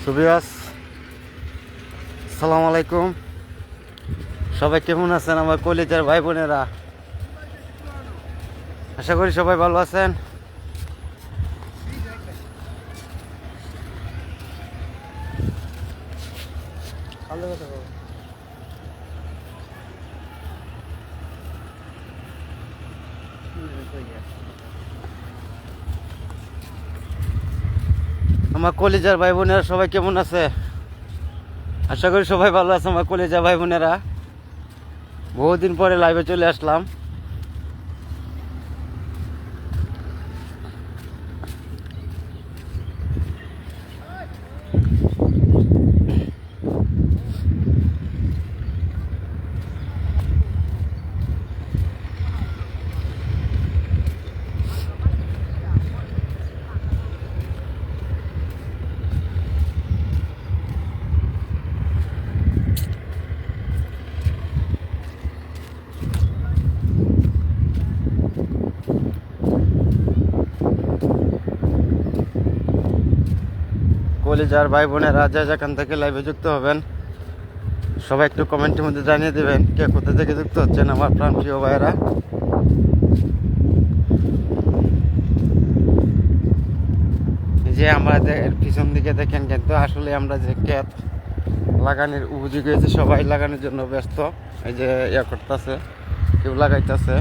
সুবিয়াস, আসসালামু আলাইকুম। সবাই কেমন আছেন আমার কলিজার ভাই বোনেরা? আশা করি সবাই ভালো আছেন। আমার কলিজার ভাই বোনেরা সবাই কেমন আছে? আশা করি সবাই ভালো আছে আমার কলিজার ভাই বোনেরা। বহুদিন পরে লাইভে চলে আসলাম। কলিজার ভাই বোনেরা যেখান থেকে লাইভে যুক্ত হবেন সবাই একটু কমেন্টের মধ্যে জানিয়ে দেবেন কে কোথা থেকে যুক্ত হচ্ছেন আমার প্রাণ প্রিয় ভাইয়েরা। যে আমাদের পিছন দিকে দেখেন, কিন্তু আসলে আমরা যে ক্ষেত লাগানোর উপযোগী হয়েছে, সবাই লাগানোর জন্য ব্যস্ত। এই যে ইয়া করতেছে, কেউ লাগাইতেছে।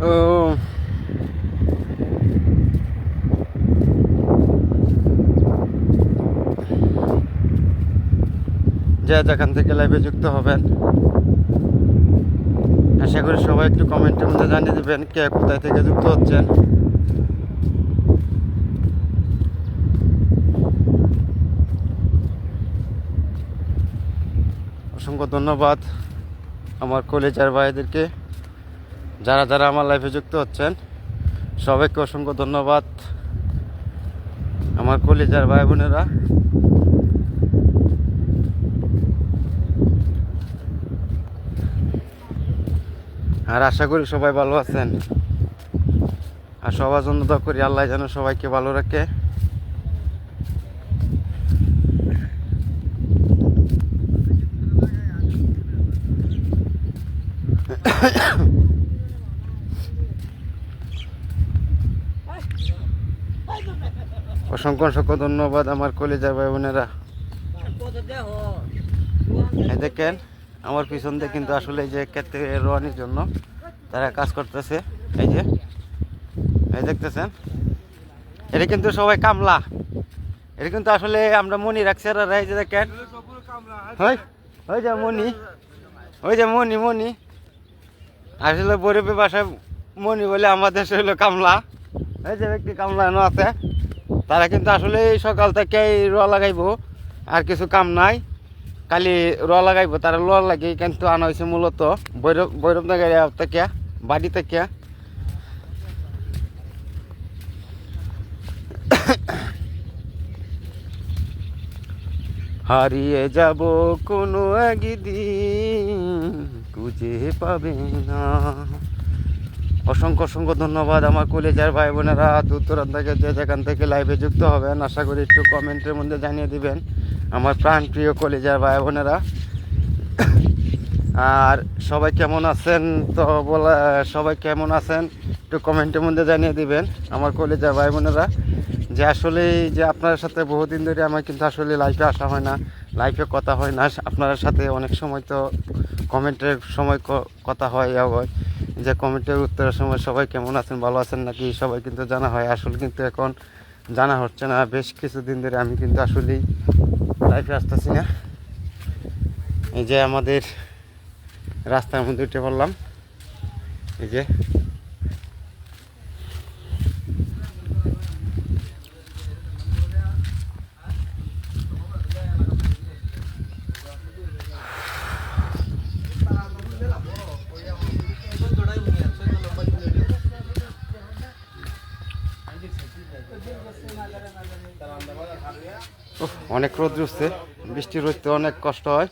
ও যে যেখান থেকে লাইভে যুক্ত হবেন আশা করি সবাই একটু কমেন্টের মধ্যে জানিয়ে দেবেন কে কোথায় থেকে যুক্ত হচ্ছেন। অসংখ্য ধন্যবাদ আমার কলেজের ভাইদেরকে, যারা যারা আমার লাইফে যুক্ত হচ্ছেন সবাইকে অসংখ্য ধন্যবাদ আমার কলেজের ভাই বোনেরা। আর আশা করি সবাই ভালো আছেন, আর সবার জন্য দোয়া করি আল্লাহ যেন সবাইকে ভালো রাখে। অসংখ্য অসংখ্য ধন্যবাদ আমার কলেজের ভাই বোনেরা। এই দেখেন আমার পিছন দিয়ে কিন্তু আসলে এই যে ক্ষেত্রে রোয়ানির জন্য তারা কাজ করতেছে। এই যে এই দেখতেছেন, এটা কিন্তু সবাই কামলা। এটা কিন্তু আসলে আমরা মনি রাখছি। আর এই যে দেখেন, ওই যে মনি, ওই যে মনি মনি আসলে বরিবে বাসায় মনি বলে আমাদের দেশে হলো কামলা। এই যে ব্যক্তি কামলা এনে আছে, তারা কিন্তু আসলে সকাল থেকে রোয়া লাগাইবো, আর কিছু কাম নাই, খালি রোয়া লাগাইবো। তারা রোয়া লাগে কিন্তু আনা হয়েছে মূলত ভৈরবনগর থেকে, বাড়ি থেকে। হারিয়ে যাব কোনো একদিন, খুঁজে পাবে না। অসংখ্য অসংখ্য ধন্যবাদ আমার কলেজের ভাই বোনেরা, দূর দূরান্ত থেকে যে যেখান থেকে লাইভে যুক্ত হবেন আশা করি একটু কমেন্টের মধ্যে জানিয়ে দিবেন আমার প্রাণ প্রিয় কলেজের ভাই বোনেরা। আর সবাই কেমন আছেন তো বলা, সবাই কেমন আছেন একটু কমেন্টের মধ্যে জানিয়ে দিবেন আমার কলেজের ভাই বোনেরা। যে আসলে যে আপনার সাথে বহুদিন ধরে আমার কিন্তু আসলে লাইভে আসা হয় না, লাইভে কথা হয় না আপনার সাথে। অনেক সময় তো কমেন্টের সময় কথা হয়, যে কমেন্টের উত্তরের সময় সবাই কেমন আছেন ভালো আছেন নাকি সবাই কিন্তু জানা হয়। আসলে কিন্তু এখন জানা হচ্ছে না, বেশ কিছুদিন ধরে আমি কিন্তু আসলেই লাইভে আসতেছি না। এই যে আমাদের রাস্তার মধ্যে উঠে পড়লাম, এই যে অনেক রোদ উঠছে, বৃষ্টি রোদতে অনেক কষ্ট হয়।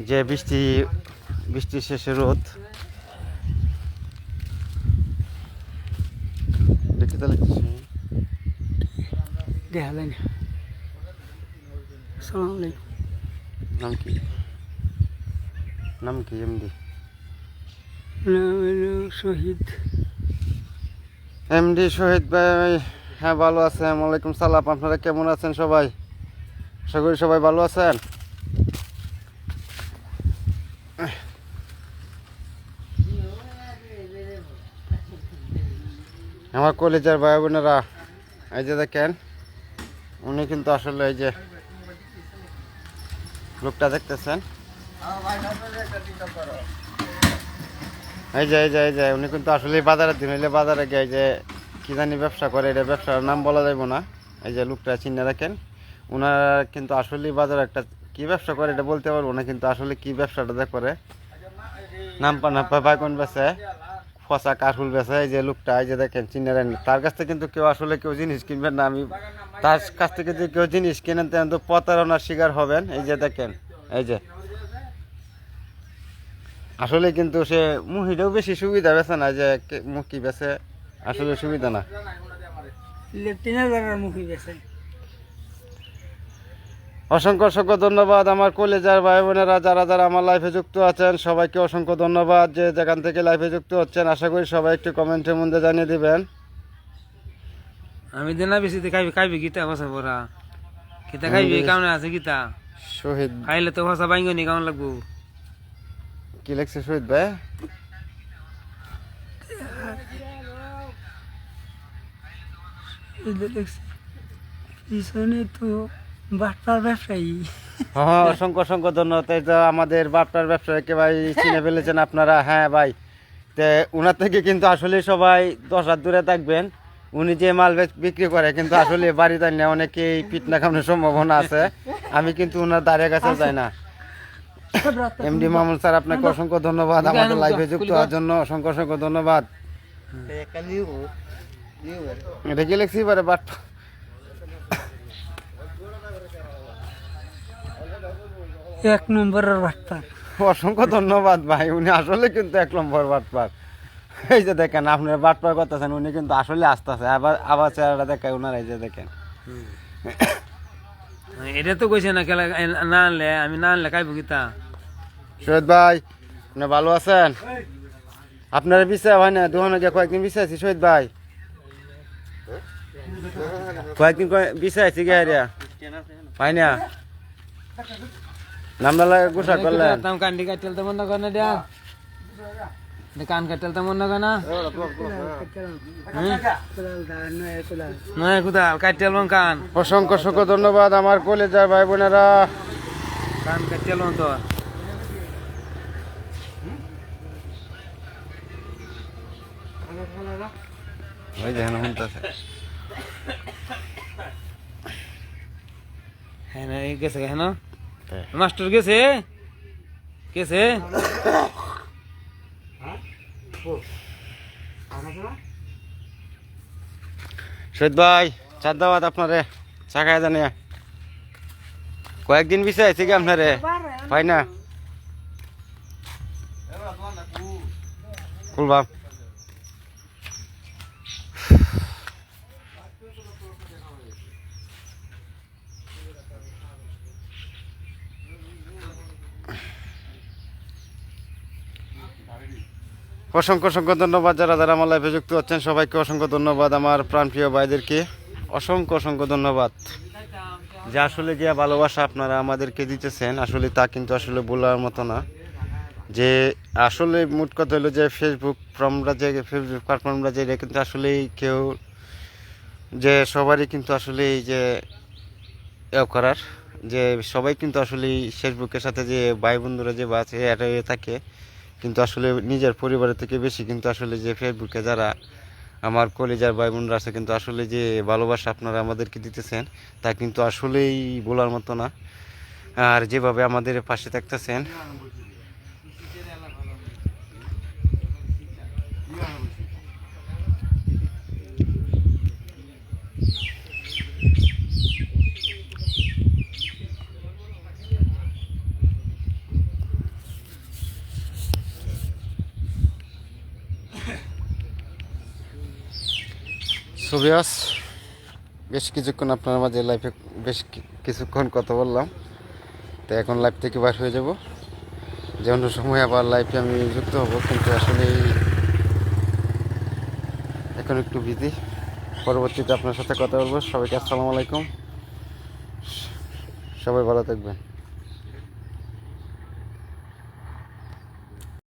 যে বৃষ্টি শেষে রোদ দেখতে তাহলে নাম কি এমডি শহীদ ভাই। হ্যাঁ ভালো আছেন। ওয়ালাইকুম সালাম। আপনারা কেমন আছেন সবাই? আশা করি সবাই ভালো আছেন। আমার কলেজের ভাই বোনেরা, এই যে দেখেন, উনি কিন্তু আসলে এই যে লোকটা দেখতেছেন, এই যে উনি কিন্তু আসলে বাজারের দিন হইলে বাজারে গিয়ে যে কি জানি ব্যবসা করে, এটা ব্যবসার নাম বলা যাইব না। এই যে লোকটা চিনে রাখেন, ওনারা কিন্তু আসলে বাজারে একটা কি ব্যবসা করে এটা বলতে পারবো না, কিন্তু আসলে কি ব্যবসাটা করে নাম পানা বাইকন বেছে, ফসা কাঠুল বেছে। এই যে লোকটা, এই যে দেখেন চিনে রাখেন, তার কাছ থেকে কিন্তু কেউ জিনিস কিনবেন না। আমি তার কাছ থেকে যদি কেউ জিনিস কিনেন তো প্রতারণার শিকার হবেন। এই যে দেখেন, এই যে আসলে কিন্তু সে মুহিটাও বেশি সুবিধা বেছে না, যে মুখি বেছে আসলে সুবিধা না। অসংখ্য ধন্যবাদ আমার কলেজের ভাই বোনেরা, যারা আমার লাইফে যুক্ত আছেন সবাইকে অসংখ্য ধন্যবাদ। যে যেখান থেকে লাইফে যুক্ত হচ্ছেন, আশা করি সবাই একটু কমেন্টের মধ্যে জানিয়ে দিবেন। আমি দেনা বেশি খাইবি গীতা ভাষা পড়া গীতা খাইবি কেমন আছে গীতা শহীদ খাইলে তো ভাষা বাইঙ্গনি কেমন লাগবো? কি লেখছে শহীদ ভাই? পিছনে তো বাটপার ব্যবসায়ী। হ্যাঁ, অসংখ্য ধন্যবাদ। এই যে আমাদের বাপটার ব্যবসায়ীকে ভাই চিনে ফেলেছেন আপনারা। হ্যাঁ ভাই, তো ওনার থেকে কিন্তু আসলে সবাই 10 হাত দূরে থাকবেন। উনি যে মাল বিক্রি করে কিন্তু আসলে বাড়িতে নিয়ে অনেকেই পিটনা খাওয়ানোর সম্ভাবনা আছে। আমি কিন্তু ওনার দ্বারের কাছে যাই না। এমডি মামুন স্যার, আপনাকে অসংখ্য ধন্যবাদ আমাদের লাইভে যুক্ত হওয়ার জন্য। অসংখ্য ধন্যবাদ। এটা কি লেখছি পারে বাট এক নম্বরের বাটপার। অসংখ্য ধন্যবাদ ভাই, উনি আসলে কিন্তু 1 নম্বর বাটপার। এই যে দেখেন, আপনার বাটপার করতেছেন, উনি কিন্তু আসলে আসতেছে। আবার চেহারাটা দেখেন ওনার, এই যে দেখেন। এটা তো কইছে না খেলা না আনলে আমি না আনলে খাইবো গীতা। শহীদ ভাই, আপনি ভালো আছেন? আপনার বিষয় হয় না দোকানে গিয়ে কয়েকদিন বিষয় আছি শহীদ ভাই, কয়েকদিন বিষয় আছি গিয়ে পাই না নামদালা গুসা করলেন। কান্ডি কাটেল তো মনে করেন দিয়া কান কাটেল তো মনে করেন নয় কুদাল কাটেল কান। অসংখ্য ধন্যবাদ আমার কলেজের ভাই বোনেরা। কান কাটেল তো ওই দেখেন শুনতেছে। হ্যাঁ না গেছে কেন মাস্টার গেছে গেছে শহীদ ভাই, চার দাওয়াত আপনারে চা খাই জানিয়া কয়েকদিন বিষয় আছে কি আপনারে পাই না খুলবাম। অসংখ্য ধন্যবাদ যারা আমার লাইফে যুক্ত হচ্ছেন, সবাইকে অসংখ্য ধন্যবাদ। আমার প্রাণপ্রিয় ভাইদেরকে অসংখ্য ধন্যবাদ। যে আসলে যে ভালোবাসা আপনারা আমাদেরকে দিতেছেন, আসলে তা কিন্তু আসলে বলার মতো না। যে আসলে মোট কথা হলো যে ফেসবুক প্ল্যাটফর্মরা যে এটা কিন্তু আসলেই কেউ যে সবারই কিন্তু আসলে এই যে করার যে সবাই কিন্তু আসলে ফেসবুকের সাথে যে ভাই বন্ধুরা যে আছে এটা থাকে, কিন্তু আসলে নিজের পরিবারের থেকে বেশি কিন্তু আসলে যে ফেসবুকে যারা আমার কলেজার ভাই বোনরা আছে কিন্তু আসলে যে ভালোবাসা আপনারা আমাদেরকে দিতেছেন তা কিন্তু আসলেই বলার মতো না। আর যেভাবে আমাদের পাশে থাকতেছেন, সুবিয়াস বেশ কিছুক্ষণ আপনার মাঝে লাইফে কিছুক্ষণ কথা বললাম, তো এখন লাইফ থেকে বার হয়ে যাব। যে অন্য সময় আবার লাইফে আমি যুক্ত হব, কিন্তু আসলে এখন একটু বিজি। পরবর্তীতে আপনার সাথে কথা বলবো। সবাইকে আসসালামু আলাইকুম, সবাই ভালো থাকবেন।